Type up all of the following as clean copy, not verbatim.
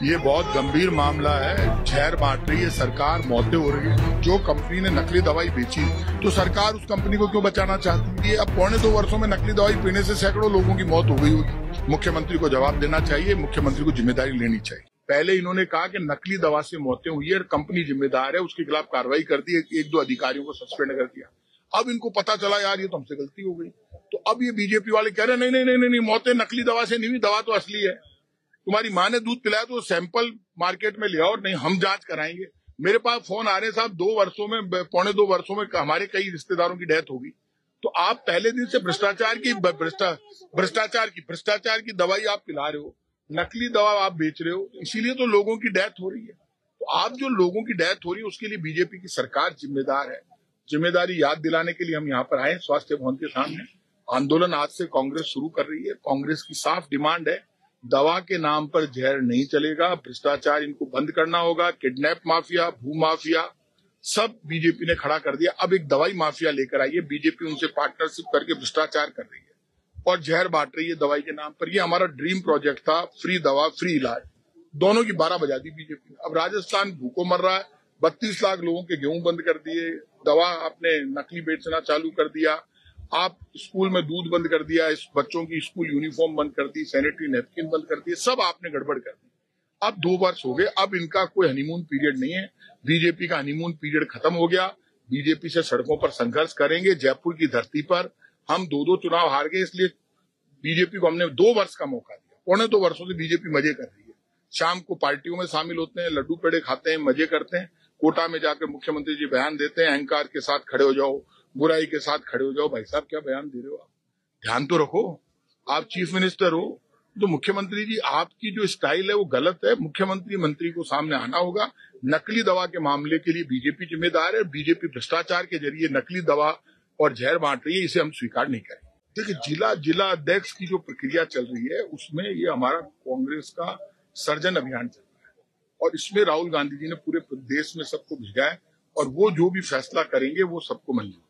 ये बहुत गंभीर मामला है। जहर बांट रही है सरकार, मौतें हो रही है। जो कंपनी ने नकली दवाई बेची तो सरकार उस कंपनी को क्यों बचाना चाहती है? अब 1.25 वर्षों में नकली दवाई पीने से सैकड़ों लोगों की मौत हो गई होगी। मुख्यमंत्री को जवाब देना चाहिए, मुख्यमंत्री को जिम्मेदारी लेनी चाहिए। पहले इन्होंने कहा कि नकली दवा से मौतें हुई है और कंपनी जिम्मेदार है, उसके खिलाफ कार्रवाई कर दी, एक दो अधिकारियों को सस्पेंड कर दिया। अब इनको पता चला यार ये तो हमसे गलती हो गई, तो अब ये बीजेपी वाले कह रहे नहीं नहीं नहीं नहीं, मौतें नकली दवा से नहीं हुई, दवा तो असली है। तुम्हारी माँ ने दूध पिलाया तो सैंपल मार्केट में ले आओ, नहीं हम जांच कराएंगे। मेरे पास फोन आ रहे साहब, 2 वर्षों में, 1.25 वर्षों में हमारे कई रिश्तेदारों की डेथ होगी। तो आप पहले दिन से भ्रष्टाचार की दवाई आप पिला रहे हो, नकली दवा आप बेच रहे हो, इसीलिए तो लोगों की डेथ हो रही है। तो आप जो लोगों की डेथ हो रही है उसके लिए बीजेपी की सरकार जिम्मेदार है। जिम्मेदारी याद दिलाने के लिए हम यहाँ पर आए स्वास्थ्य भवन के सामने। आंदोलन आज से कांग्रेस शुरू कर रही है। कांग्रेस की साफ डिमांड है, दवा के नाम पर जहर नहीं चलेगा, भ्रष्टाचार इनको बंद करना होगा। किडनैप माफिया, भू माफिया सब बीजेपी ने खड़ा कर दिया। अब एक दवाई माफिया लेकर आई है बीजेपी, उनसे पार्टनरशिप करके भ्रष्टाचार कर रही है और जहर बांट रही है दवाई के नाम पर। ये हमारा ड्रीम प्रोजेक्ट था, फ्री दवा फ्री इलाज, दोनों की 12 बजा दी बीजेपी। अब राजस्थान भूखों मर रहा है, 32 लाख लोगों के गेहूं बंद कर दिए, दवा आपने नकली बेचना चालू कर दिया, आप स्कूल में दूध बंद कर दिया, इस बच्चों की स्कूल यूनिफॉर्म बंद कर दी, सैनिटरी नैपकिन बंद कर दिए, सब आपने गड़बड़ कर दी। अब 2 वर्ष हो गए, अब इनका कोई हनीमून पीरियड नहीं है। बीजेपी का हनीमून पीरियड खत्म हो गया। बीजेपी से सड़कों पर संघर्ष करेंगे। जयपुर की धरती पर हम 2 चुनाव हार गए, इसलिए बीजेपी को हमने 2 वर्ष का मौका दिया। 1.25 वर्षों से बीजेपी मजे कर रही है। शाम को पार्टियों में शामिल होते हैं, लड्डू पेड़े खाते हैं, मजे करते हैं। कोटा में जाकर मुख्यमंत्री जी बयान देते हैं, अहंकार के साथ खड़े हो जाओ, बुराई के साथ खड़े हो जाओ। भाई साहब क्या बयान दे रहे हो आप? ध्यान तो रखो, आप चीफ मिनिस्टर हो। तो मुख्यमंत्री जी आपकी जो स्टाइल है वो गलत है। मुख्यमंत्री मंत्री को सामने आना होगा। नकली दवा के मामले के लिए बीजेपी जिम्मेदार है। बीजेपी भ्रष्टाचार के जरिए नकली दवा और जहर बांट रही है, इसे हम स्वीकार नहीं करेंगे। देखिए, जिला अध्यक्ष की जो प्रक्रिया चल रही है उसमें ये हमारा कांग्रेस का सर्जन अभियान चल रहा है और इसमें राहुल गांधी जी ने पूरे देश में सबको भेजा है और वो जो भी फैसला करेंगे वो सबको मंजूर।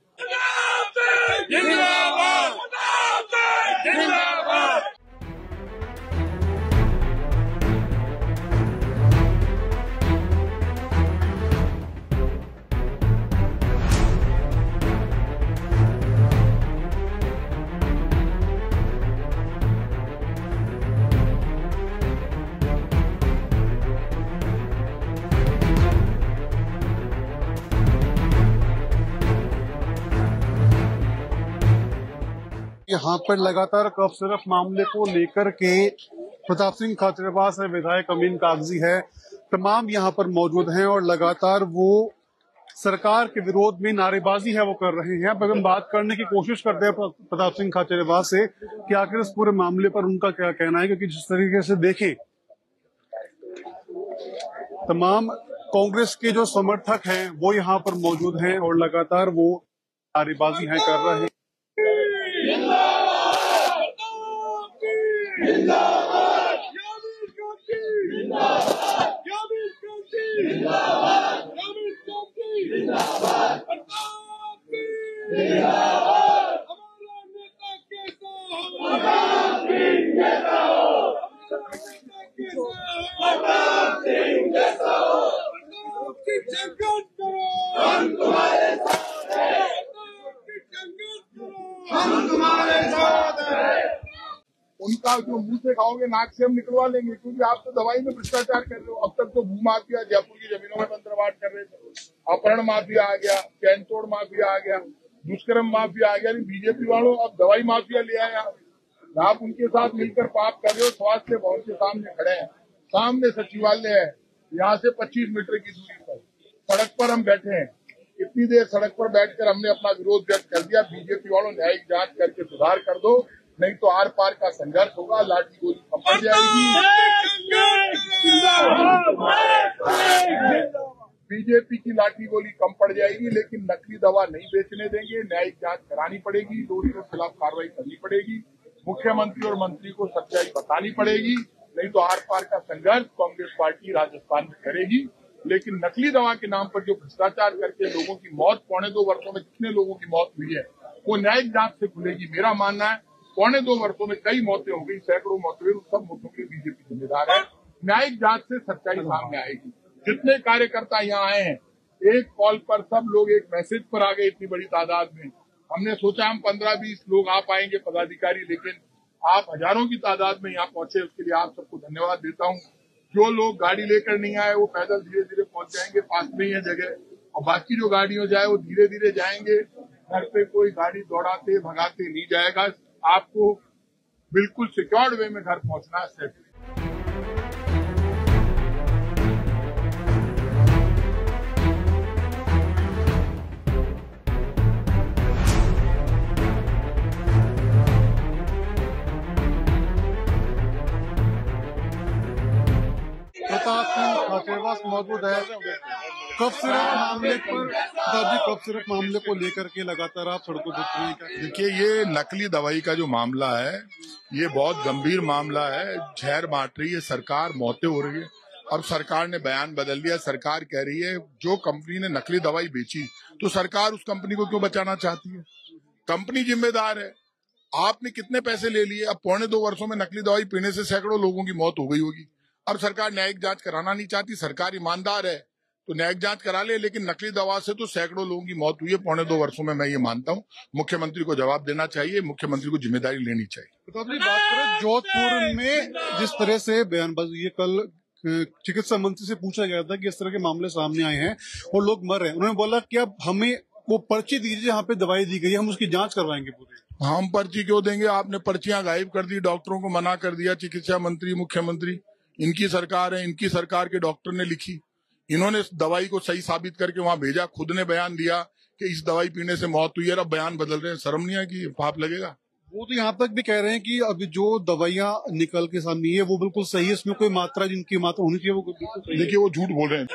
यहाँ पर लगातार कफ सिरप मामले को लेकर के प्रताप सिंह खाचरियावास है, विधायक अमीन कागजी है, तमाम यहाँ पर मौजूद हैं और लगातार वो सरकार के विरोध में नारेबाजी है वो कर रहे हैं। अब हम बात करने की कोशिश करते हैं प्रताप सिंह खाचरियावास से कि आखिर इस पूरे मामले पर उनका क्या कहना है, क्योंकि जिस तरीके से देखें तमाम कांग्रेस के जो समर्थक हैं वो यहाँ पर मौजूद हैं और लगातार वो नारेबाजी है कर रहे हैं। उनका जो मुंह से खाओगे नाक से हम निकलवा लेंगे, क्योंकि आप तो दवाई में भ्रष्टाचार कर रहे हो। अब तक तो भू माफिया जयपुर की जमीनों में बंदरवाट कर रहे थे, अपहरण माफिया आ गया, चैन तोड़ माफिया आ गया, दुष्कर्म माफिया आ गया। बीजेपी वालों अब दवाई माफिया ले आए। आप उनके साथ मिलकर पाप कर रहे हो। स्वास्थ्य भवन के सामने खड़े हैं, सामने सचिवालय है, यहाँ से 25 मीटर की दूरी पर सड़क पर हम बैठे हैं। इतनी देर सड़क पर बैठकर हमने अपना विरोध व्यक्त कर दिया। बीजेपी वालों न्यायिक जांच करके सुधार कर दो, नहीं तो आर पार का संघर्ष होगा, लाठी गोली कम पड़ जाएगी। बीजेपी की लाठी गोली कम पड़ जाएगी, लेकिन नकली दवा नहीं बेचने देंगे। न्यायिक जांच करानी पड़ेगी, दोषियों के खिलाफ कार्रवाई करनी पड़ेगी, मुख्यमंत्री और मंत्री को सच्चाई बतानी पड़ेगी, नहीं तो आर पार का संघर्ष कांग्रेस पार्टी राजस्थान में करेगी। लेकिन नकली दवा के नाम पर जो भ्रष्टाचार करके लोगों की मौत, 1.25 वर्षों में कितने लोगों की मौत हुई है, वो न्यायिक जांच से खुलेगी। मेरा मानना है 1.25 वर्षों में कई मौतें हो गई, सैकड़ों मौतें हुई, उन सब मौतों के लिए बीजेपी जिम्मेदार है। न्यायिक जांच से सच्चाई सामने आएगी। जितने कार्यकर्ता यहाँ आए हैं, एक कॉल पर सब लोग एक मैसेज पर आ गए इतनी बड़ी तादाद में। हमने सोचा हम 15-20 लोग आ पाएंगे पदाधिकारी, लेकिन आप हजारों की तादाद में यहाँ पहुंचे, उसके लिए आप सबको धन्यवाद देता हूँ। जो लोग गाड़ी लेकर नहीं आए वो पैदल धीरे धीरे पहुंच जाएंगे, पास में ही है जगह, और बाकी जो गाड़ियों जाए वो धीरे धीरे जाएंगे। घर पे कोई गाड़ी दौड़ाते भगाते नहीं जाएगा। आपको बिल्कुल सिक्योर्ड वे में घर पहुंचना है सेफ्ली। प्रताप सिंह खाचरियावास मौजूद है। कफ सिरप मामले पर कफ सिरप मामले को लेकर के लगातार आप सड़कों पर उतरे हैं। देखिए, ये नकली दवाई का जो मामला है ये बहुत गंभीर मामला है। जहर बांट रही है सरकार, मौतें हो रही है, और सरकार ने बयान बदल दिया। सरकार कह रही है जो कंपनी ने नकली दवाई बेची तो सरकार उस कंपनी को क्यों बचाना चाहती है? कंपनी जिम्मेदार है। आपने कितने पैसे ले लिए? अब 1.25 वर्षों में नकली दवाई पीने से सैकड़ों लोगों की मौत हो गई होगी, और सरकार न्यायिक जांच कराना नहीं चाहती। सरकार ईमानदार है तो न्यायिक जांच करा ले, लेकिन नकली दवा से तो सैकड़ों लोगों की मौत हुई है 1.25 वर्षों में। मैं ये मानता हूँ मुख्यमंत्री को जवाब देना चाहिए, मुख्यमंत्री को जिम्मेदारी लेनी चाहिए। तो अपनी बात करें जोधपुर में जिस तरह से बयानबाजी, ये कल चिकित्सा मंत्री से पूछा गया था कि इस तरह के मामले सामने आए हैं और लोग मर रहे हैं, उन्होंने बोला कि अब हमें वो पर्ची दीजिए जहाँ पे दवाई दी गई है, हम उसकी जांच करवाएंगे पूरी। हम पर्ची क्यों देंगे? आपने पर्चियां गायब कर दी, डॉक्टरों को मना कर दिया। चिकित्सा मंत्री, मुख्यमंत्री, इनकी सरकार है, इनकी सरकार के डॉक्टर ने लिखी। इन्होंने इस दवाई को सही साबित करके वहां भेजा, खुद ने बयान दिया कि इस दवाई पीने से मौत हुई है। अब बयान बदल रहे हैं, शर्म नहीं है कि पाप लगेगा? वो तो यहाँ तक भी कह रहे हैं कि अभी जो दवाइयां निकल के सामने है वो बिल्कुल सही है, इसमें कोई मात्रा जिनकी मात्रा होनी चाहिए वो बिल्कुल सही है। देखिए, वो झूठ बोल रहे हैं।